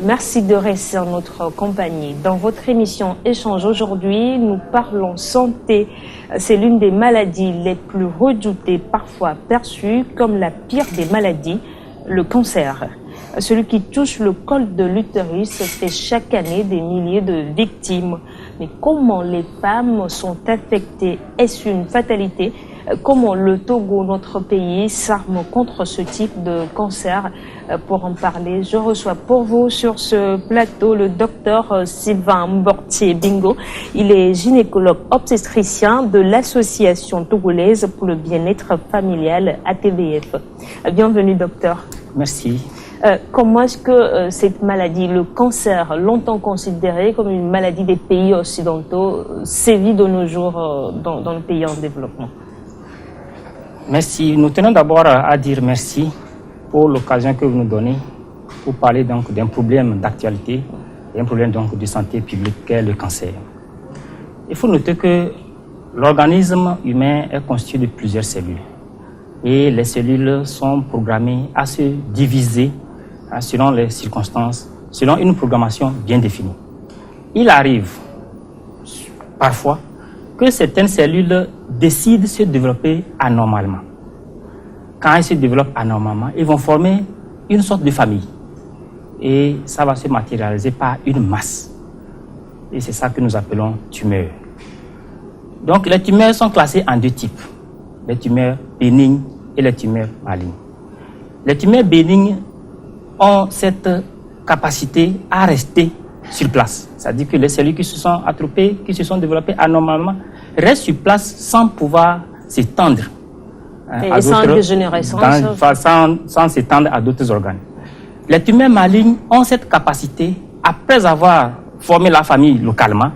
Merci de rester en notre compagnie. Dans votre émission Échange aujourd'hui, nous parlons santé. C'est l'une des maladies les plus redoutées, parfois perçues comme la pire des maladies, le cancer. Celui qui touche le col de l'utérus fait chaque année des milliers de victimes. Mais comment les femmes sont affectées? Est-ce une fatalité? Comment le Togo, notre pays, s'arme contre ce type de cancer? Pour en parler, je reçois pour vous sur ce plateau le docteur Sylvain Mbortier Bingo. Il est gynécologue obstétricien de l'Association togolaise pour le bien-être familial ATVF. Bienvenue docteur. Merci. Comment est-ce que cette maladie, le cancer, longtemps considéré comme une maladie des pays occidentaux, sévit de nos jours dans le pays en développement? Merci. Nous tenons d'abord à dire merci pour l'occasion que vous nous donnez pour parler donc d'un problème d'actualité et un problème donc de santé publique qu'est le cancer. Il faut noter que l'organisme humain est constitué de plusieurs cellules et les cellules sont programmées à se diviser selon les circonstances, selon une programmation bien définie. Il arrive parfois que certaines cellules décident de se développer anormalement. Quand elles se développent anormalement, ils vont former une sorte de famille. Et ça va se matérialiser par une masse. Et c'est ça que nous appelons tumeurs. Donc les tumeurs sont classées en deux types. Les tumeurs bénignes et les tumeurs malignes. Les tumeurs bénignes ont cette capacité à rester sur place. C'est-à-dire que les cellules qui se sont atropées, qui se sont développées anormalement, restent sur place sans pouvoir s'étendre. Et sans dégénérescence. Sans s'étendre à d'autres organes. Les tumeurs malignes ont cette capacité, après avoir formé la famille localement,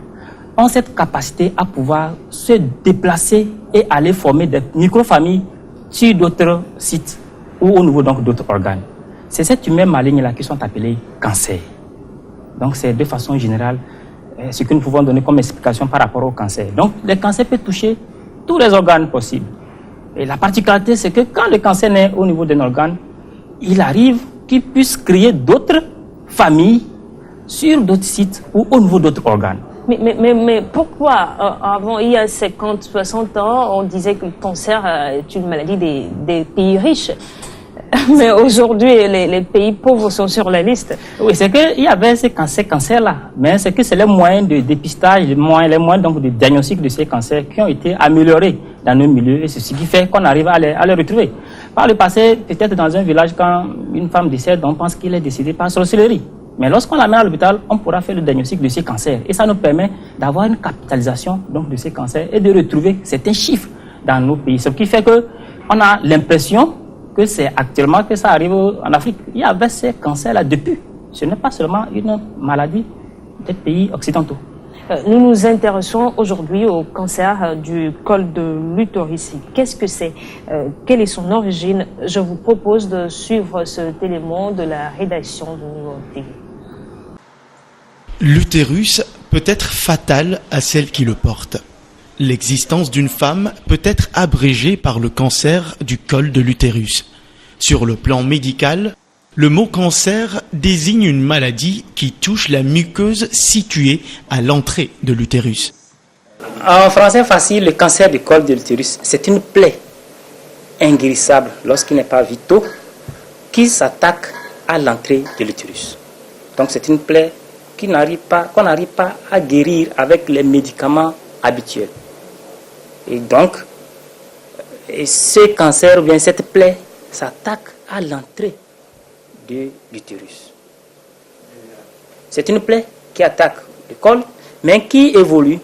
ont cette capacité à pouvoir se déplacer et aller former des microfamilles sur d'autres sites ou au niveau donc d'autres organes. C'est ces tumeurs malignes-là qui sont appelées cancers. Donc c'est de façon générale ce que nous pouvons donner comme explication par rapport au cancer. Donc le cancer peut toucher tous les organes possibles. Et la particularité, c'est que quand le cancer naît au niveau d'un organe, il arrive qu'il puisse créer d'autres familles sur d'autres sites ou au niveau d'autres organes. Mais pourquoi, avant, il y a 50, 60 ans, on disait que le cancer est une maladie des pays riches? Mais aujourd'hui, les pays pauvres sont sur la liste. Oui, c'est qu'il y avait ces cancers-là, mais c'est que c'est les moyens de dépistage, les moyens donc de diagnostic de ces cancers qui ont été améliorés dans nos milieux, et c'est ce qui fait qu'on arrive à les retrouver. Par le passé, peut-être dans un village, quand une femme décède, on pense qu'il est décédé par sorcellerie. Mais lorsqu'on l'amène à l'hôpital, on pourra faire le diagnostic de ces cancers. Et ça nous permet d'avoir une capitalisation donc, de ces cancers et de retrouver certains chiffres dans nos pays. Ce qui fait qu'on a l'impression que c'est actuellement que ça arrive en Afrique. Il y avait ces cancers-là depuis. Ce n'est pas seulement une maladie des pays occidentaux. Nous nous intéressons aujourd'hui au cancer du col de l'utérus. Qu'est-ce que c'est? Quelle est son origine? Je vous propose de suivre cet élément de la rédaction de Nouveau TV. L'utérus peut être fatal à celle qui le porte. L'existence d'une femme peut être abrégée par le cancer du col de l'utérus. Sur le plan médical, le mot cancer désigne une maladie qui touche la muqueuse située à l'entrée de l'utérus. En français facile, le cancer du col de l'utérus, c'est une plaie inguérissable lorsqu'il n'est pas vitaux qui s'attaque à l'entrée de l'utérus. Donc c'est une plaie qu'on n'arrive pas à guérir avec les médicaments habituels. Et donc, ce cancer ou bien cette plaie s'attaque à l'entrée de l'utérus. C'est une plaie qui attaque le col, mais qui évolue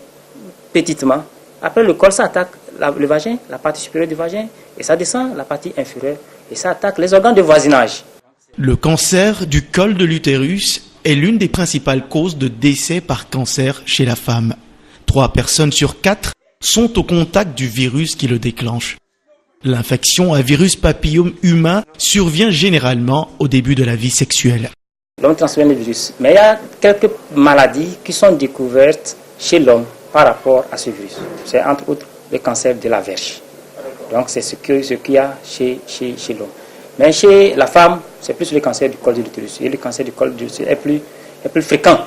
petitement. Après le col, ça attaque le vagin, la partie supérieure du vagin, et ça descend la partie inférieure, et ça attaque les organes de voisinage. Le cancer du col de l'utérus est l'une des principales causes de décès par cancer chez la femme. 3 personnes sur 4 sont au contact du virus qui le déclenche. L'infection à virus papillome humain survient généralement au début de la vie sexuelle. L'homme transmet le virus, mais il y a quelques maladies qui sont découvertes chez l'homme par rapport à ce virus. C'est entre autres le cancer de la verge. Donc c'est ce qu'il y a chez l'homme. Mais chez la femme, c'est plus le cancer du col de l'utérus. Et le cancer du col de l'utérus est plus fréquent.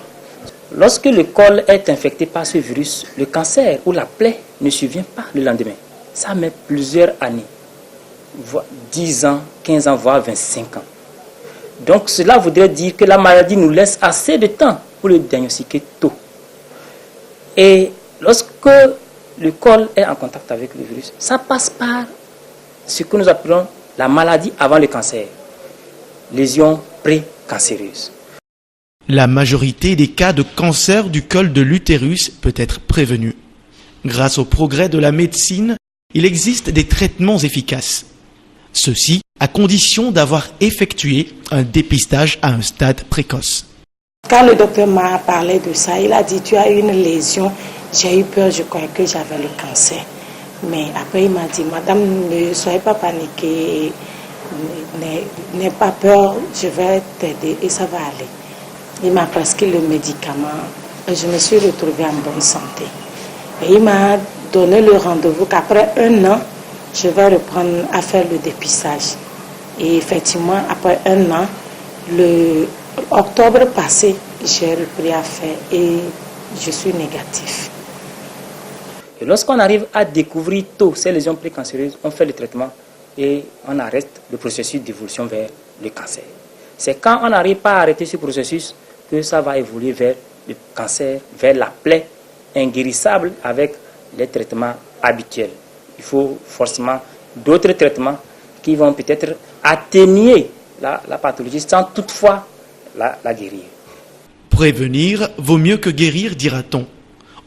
Lorsque le col est infecté par ce virus, le cancer ou la plaie ne survient pas le lendemain. Ça met plusieurs années, 10 ans, 15 ans, voire 25 ans. Donc cela voudrait dire que la maladie nous laisse assez de temps pour le diagnostiquer tôt. Et lorsque le col est en contact avec le virus, ça passe par ce que nous appelons la maladie avant le cancer, lésion pré-cancéreuse. La majorité des cas de cancer du col de l'utérus peut être prévenue. Grâce au progrès de la médecine, il existe des traitements efficaces. Ceci à condition d'avoir effectué un dépistage à un stade précoce. Quand le docteur m'a parlé de ça, il a dit tu as une lésion. J'ai eu peur, je croyais que j'avais le cancer. Mais après il m'a dit madame, ne soyez pas paniquée, n'aie pas peur, je vais t'aider et ça va aller. Il m'a prescrit le médicament et je me suis retrouvée en bonne santé. Et il m'a donné le rendez-vous qu'après 1 an, je vais reprendre à faire le dépistage. Et effectivement, après 1 an, le octobre passé, j'ai repris à faire et je suis négatif. Et lorsqu'on arrive à découvrir tôt ces lésions précancéreuses, on fait le traitement et on arrête le processus d'évolution vers le cancer. C'est quand on n'arrive pas à arrêter ce processus que ça va évoluer vers le cancer, vers la plaie inguérissable avec les traitements habituels. Il faut forcément d'autres traitements qui vont peut-être atténuer la pathologie sans toutefois la guérir. Prévenir vaut mieux que guérir, dira-t-on.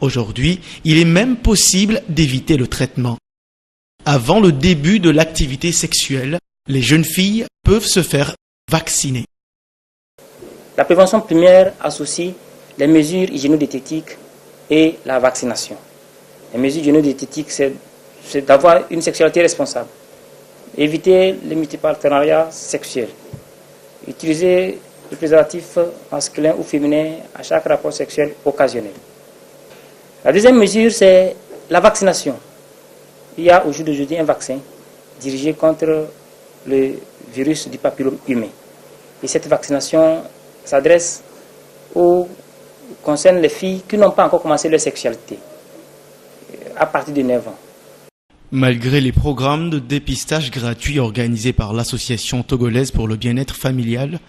Aujourd'hui, il est même possible d'éviter le traitement. Avant le début de l'activité sexuelle, les jeunes filles peuvent se faire vacciner. La prévention primaire associe les mesures hygiéno-diététiques et la vaccination. Les mesures hygiéno-diététiques, c'est d'avoir une sexualité responsable, éviter les multipartenariats sexuels, utiliser le préservatif masculin ou féminin à chaque rapport sexuel occasionnel. La deuxième mesure, c'est la vaccination. Il y a au jour d'aujourd'hui un vaccin dirigé contre le virus du papillome humain. Et cette vaccination concerne les filles qui n'ont pas encore commencé leur sexualité, à partir de 9 ans. Malgré les programmes de dépistage gratuits organisés par l'Association togolaise pour le bien-être familial,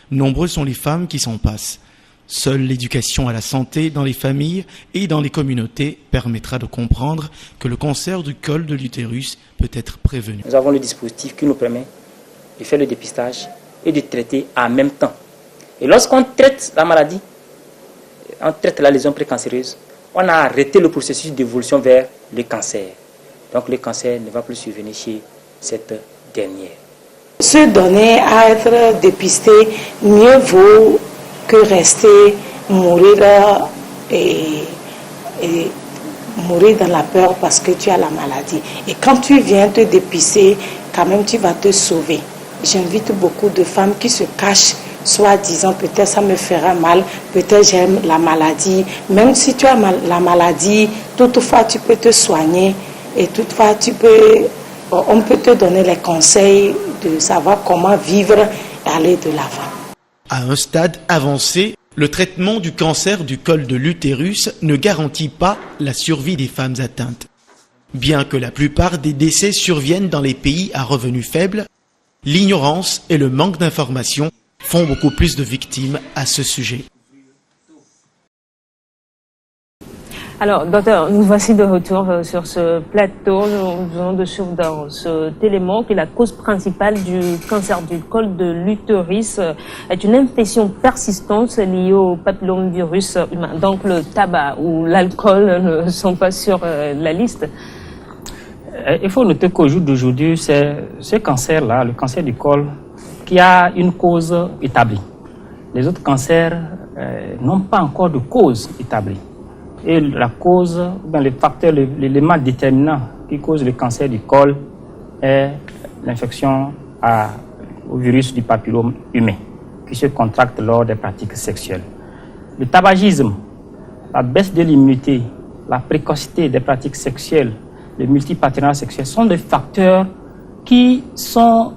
nombreuses sont les femmes qui s'en passent. Seule l'éducation à la santé dans les familles et dans les communautés permettra de comprendre que le cancer du col de l'utérus peut être prévenu. Nous avons le dispositif qui nous permet de faire le dépistage et de traiter en même temps. Et lorsqu'on traite la maladie, on traite la lésion précancéreuse, on a arrêté le processus d'évolution vers le cancer. Donc le cancer ne va plus survenir chez cette dernière. Se donner à être dépisté, mieux vaut que rester mourir et mourir dans la peur parce que tu as la maladie. Et quand tu viens te dépister, quand même tu vas te sauver. J'invite beaucoup de femmes qui se cachent, soit disant peut-être ça me fera mal, peut-être j'aime la maladie. Même si tu as la maladie, toutefois tu peux te soigner et toutefois on peut te donner les conseils de savoir comment vivre et aller de l'avant. À un stade avancé, le traitement du cancer du col de l'utérus ne garantit pas la survie des femmes atteintes. Bien que la plupart des décès surviennent dans les pays à revenus faibles, l'ignorance et le manque d'information font beaucoup plus de victimes à ce sujet. Alors, docteur, nous voici de retour sur ce plateau. Nous venons de suivre dans cet élément que la cause principale du cancer du col de l'utérus est une infection persistante liée au papillomavirus humain. Donc, le tabac ou l'alcool ne sont pas sur la liste. Il faut noter qu'au jour d'aujourd'hui, c'est ce cancer-là, le cancer du col, qui a une cause établie. Les autres cancers n'ont pas encore de cause établie. Et la cause, le facteur, l'élément déterminant qui cause le cancer du col est l'infection au virus du papillome humain qui se contracte lors des pratiques sexuelles. Le tabagisme, la baisse de l'immunité, la précocité des pratiques sexuelles, le multipartenariat sexuel sont des facteurs qui sont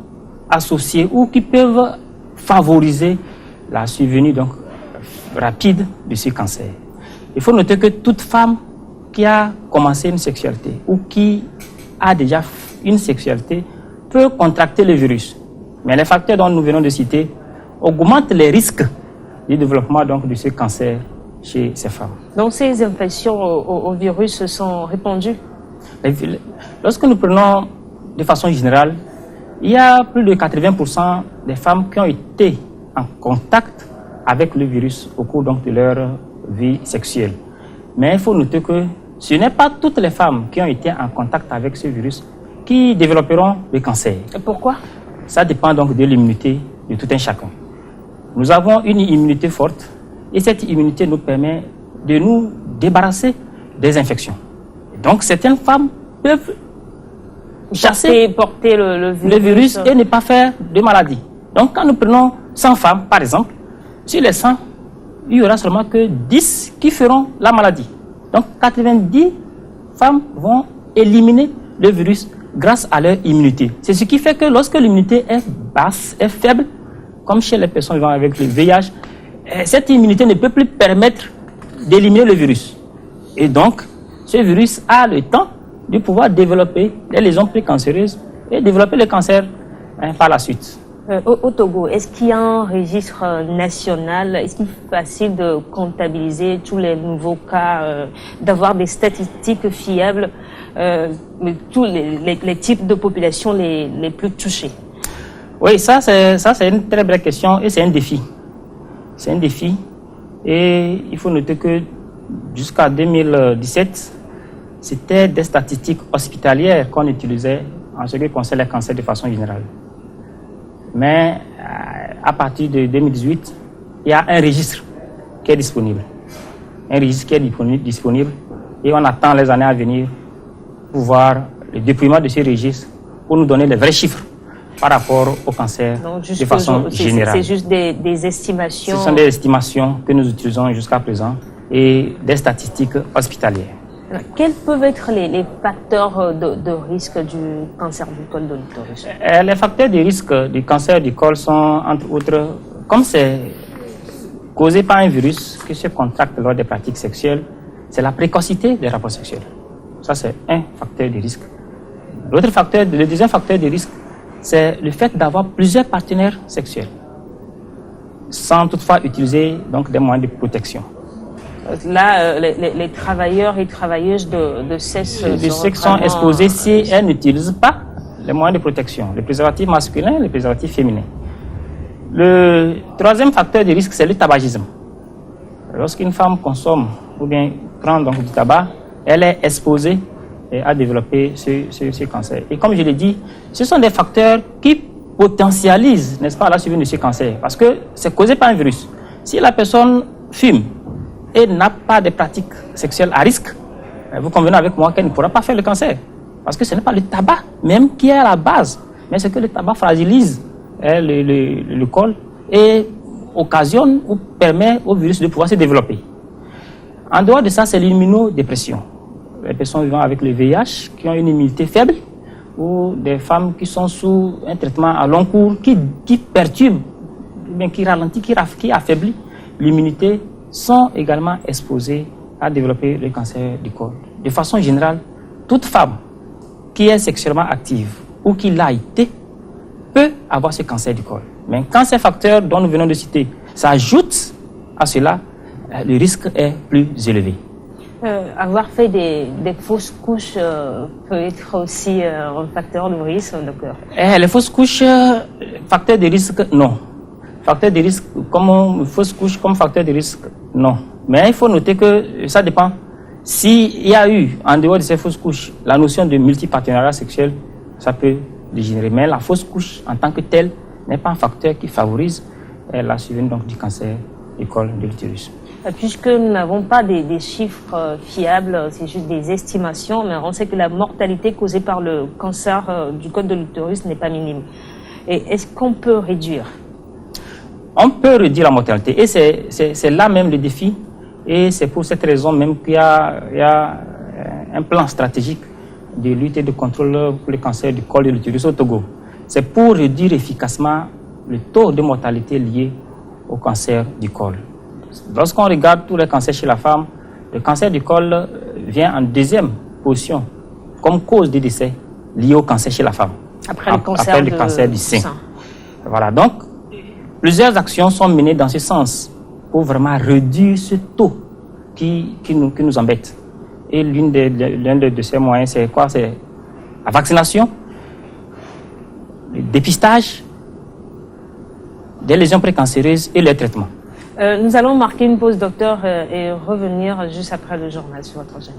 associer ou qui peuvent favoriser la survenue donc, rapide de ce cancer. Il faut noter que toute femme qui a commencé une sexualité ou qui a déjà une sexualité peut contracter le virus. Mais les facteurs dont nous venons de citer augmentent les risques du développement donc, de ce cancer chez ces femmes. Donc ces infections au virus sont répandues? Lorsque nous prenons de façon générale, il y a plus de 80% des femmes qui ont été en contact avec le virus au cours donc, de leur vie sexuelle. Mais il faut noter que ce n'est pas toutes les femmes qui ont été en contact avec ce virus qui développeront le cancer. Et pourquoi? Ça dépend donc de l'immunité de tout un chacun. Nous avons une immunité forte et cette immunité nous permet de nous débarrasser des infections. Et donc certaines femmes peuvent porter le virus et ne pas faire de maladie. Donc quand nous prenons 100 femmes, par exemple, sur les 100, il n'y aura seulement que 10 qui feront la maladie. Donc 90 femmes vont éliminer le virus grâce à leur immunité. C'est ce qui fait que lorsque l'immunité est basse, est faible, comme chez les personnes vivant avec le VIH, cette immunité ne peut plus permettre d'éliminer le virus. Et donc, ce virus a le temps de pouvoir développer des lésions précancéreuses et développer le cancer par la suite. Au Togo, est-ce qu'il y a un registre national? Est-ce qu'il est facile de comptabiliser tous les nouveaux cas, d'avoir des statistiques fiables, tous les types de populations les plus touchées? Oui, ça c'est une très belle question et c'est un défi. C'est un défi et il faut noter que jusqu'à 2017, c'était des statistiques hospitalières qu'on utilisait en ce qui concerne les cancers de façon générale. Mais à partir de 2018, il y a un registre qui est disponible. Un registre qui est disponible et on attend les années à venir pour voir le déploiement de ce registre pour nous donner les vrais chiffres par rapport au cancer de façon générale. C'est juste des estimations? Ce sont des estimations que nous utilisons jusqu'à présent et des statistiques hospitalières. Quels peuvent être les facteurs de risque du cancer du col de l'utérus? Les facteurs de risque du cancer du col sont, entre autres, comme c'est causé par un virus qui se contracte lors des pratiques sexuelles, c'est la précocité des rapports sexuels. Ça, c'est un facteur de risque. Le deuxième facteur de risque, c'est le fait d'avoir plusieurs partenaires sexuels, sans toutefois utiliser donc, des moyens de protection. Là, les travailleurs et travailleuses de sexe sont exposés si elles n'utilisent pas les moyens de protection, les préservatifs masculins et les préservatifs féminins. Le troisième facteur de risque, c'est le tabagisme. Lorsqu'une femme consomme ou bien prend donc du tabac, elle est exposée à développer ce cancer. Et comme je l'ai dit, ce sont des facteurs qui potentialisent, n'est-ce pas, la survenue de ce cancer, parce que c'est causé par un virus. Si la personne fume et n'a pas de pratiques sexuelles à risque, vous convenez avec moi qu'elle ne pourra pas faire le cancer. Parce que ce n'est pas le tabac même qui est à la base, mais c'est que le tabac fragilise le col et occasionne ou permet au virus de pouvoir se développer. En dehors de ça, c'est l'immunodépression. Les personnes vivant avec le VIH qui ont une immunité faible ou des femmes qui sont sous un traitement à long cours qui perturbe, qui ralentit, qui affaiblit l'immunité, sont également exposées à développer le cancer du col. De façon générale, toute femme qui est sexuellement active ou qui l'a été peut avoir ce cancer du col. Mais quand ces facteurs dont nous venons de citer s'ajoutent à cela, le risque est plus élevé. Avoir fait des fausses couches peut être aussi un facteur de risque, docteur? Les fausses couches, facteur de risque, non. Facteur de risque, comme fausse couche, comme facteur de risque, non. Mais il faut noter que ça dépend. S'il y a eu, en dehors de ces fausses couches, la notion de multipartenariat sexuel, ça peut dégénérer. Mais la fausse couche, en tant que telle, n'est pas un facteur qui favorise la survenue donc, du cancer du col de l'utérus. Puisque nous n'avons pas des chiffres fiables, c'est juste des estimations, mais on sait que la mortalité causée par le cancer du col de l'utérus n'est pas minime. Et est-ce qu'on peut réduire? On peut réduire la mortalité et c'est là même le défi et c'est pour cette raison même qu'il y a un plan stratégique de lutte et de contrôle pour le cancer du col de l'utérus au Togo. C'est pour réduire efficacement le taux de mortalité lié au cancer du col. Lorsqu'on regarde tous les cancers chez la femme, le cancer du col vient en deuxième position comme cause de décès lié au cancer chez la femme. Après le cancer du sein. Voilà, donc plusieurs actions sont menées dans ce sens pour vraiment réduire ce taux qui nous embête. Et l'un de ces moyens, c'est quoi? C'est la vaccination, le dépistage des lésions précancéreuses et le traitement. Nous allons marquer une pause, docteur, et revenir juste après le journal sur votre chaîne.